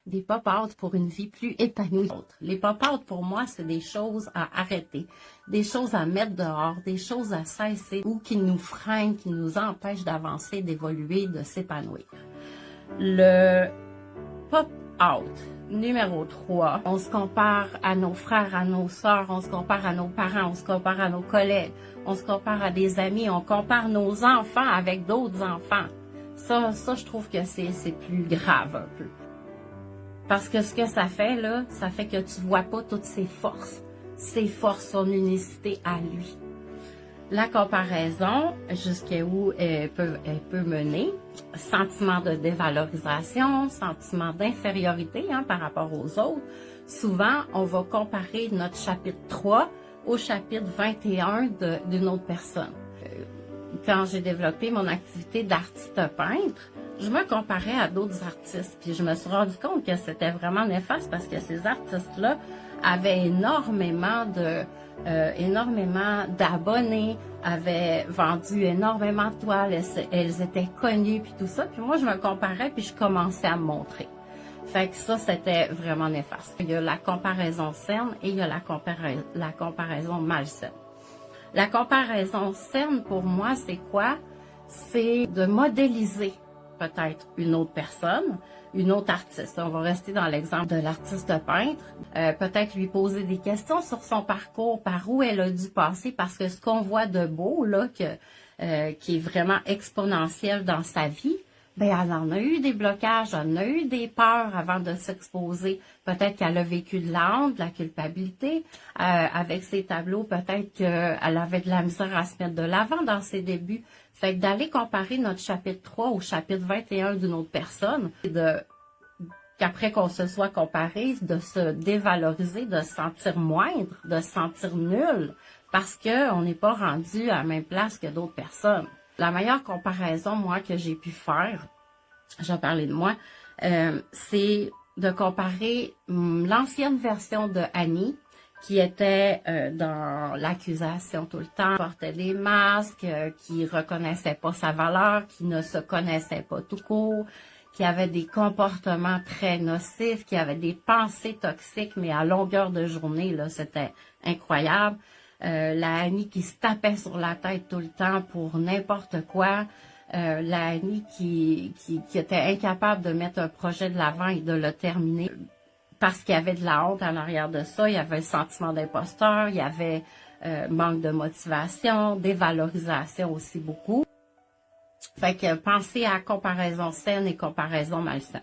des pop-out pour une vie plus épanouie. Les pop-out, pour moi, c'est des choses à arrêter, des choses à mettre dehors, des choses à cesser ou qui nous freinent, qui nous empêchent d'avancer, d'évoluer, de s'épanouir. Le pop-out numéro 3, on se compare à nos frères, à nos sœurs, on se compare à nos parents, on se compare à nos collègues, on se compare à des amis, on compare nos enfants avec d'autres enfants. Ça, je trouve que c'est plus grave un peu. Parce que ce que ça fait, là, ça fait que tu vois pas toutes ses forces, son unicité à lui. La comparaison, jusqu'à où elle peut mener, sentiment de dévalorisation, sentiment d'infériorité par rapport aux autres. Souvent, on va comparer notre chapitre 3 au chapitre 21 d'une autre personne. Quand j'ai développé mon activité d'artiste peintre, je me comparais à d'autres artistes. Puis je me suis rendu compte que c'était vraiment néfaste parce que ces artistes-là avaient énormément d'abonnés, avaient vendu énormément de toiles, elles étaient connues puis tout ça. Puis moi, je me comparais puis je commençais à me montrer. Fait que ça, c'était vraiment néfaste. Il y a la comparaison saine et il y a la comparaison malsaine. La comparaison saine, pour moi, c'est quoi? C'est de modéliser peut-être une autre personne, une autre artiste. On va rester dans l'exemple de l'artiste peintre. Peut-être lui poser des questions sur son parcours, par où elle a dû passer, parce que ce qu'on voit de beau, là, qui est vraiment exponentiel dans sa vie, ben elle en a eu des blocages, elle en a eu des peurs avant de s'exposer. Peut-être qu'elle a vécu de la honte, de la culpabilité. Avec ses tableaux, peut-être qu'elle avait de la misère à se mettre de l'avant dans ses débuts. Fait que d'aller comparer notre chapitre 3 au chapitre 21 d'une autre personne, qu'après qu'on se soit comparé, de se dévaloriser, de se sentir moindre, de se sentir nul, parce qu'on n'est pas rendu à la même place que d'autres personnes. La meilleure comparaison, moi, que j'ai pu faire, je vais parler de moi, c'est de comparer l'ancienne version de Annie, qui était dans l'accusation tout le temps, portait des masques, qui reconnaissait pas sa valeur, qui ne se connaissait pas tout court, qui avait des comportements très nocifs, qui avait des pensées toxiques, mais à longueur de journée, là, c'était incroyable. La Annie qui se tapait sur la tête tout le temps pour n'importe quoi. La Annie qui était incapable de mettre un projet de l'avant et de le terminer parce qu'il y avait de la honte en arrière de ça. Il y avait le sentiment d'imposteur, il y avait manque de motivation, dévalorisation aussi beaucoup. Fait que pensez à comparaison saine et comparaison malsaine.